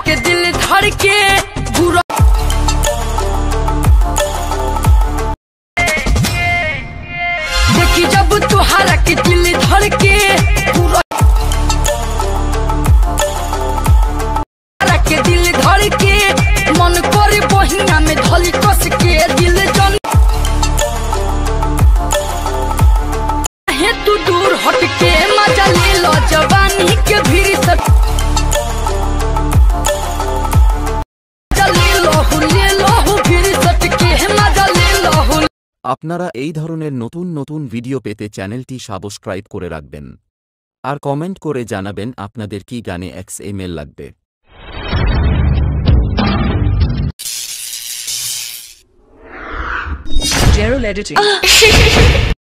के दिल धड़के बुरा देखी जब तुहारा के दिल धड़के बुरा के दिल धड़के मन करे बहिना में धली कस के दिल जन है तू दूर हट के मजा ले लो जवानी के भीड़ से আপনারা এই ধরনের নতুন নতুন ভিডিও পেতে চ্যানেলটি সাবস্ক্রাইব করে রাখবেন আর কমেন্ট করে জানাবেন আপনাদের কি গানে XML লাগবে। Gerald editing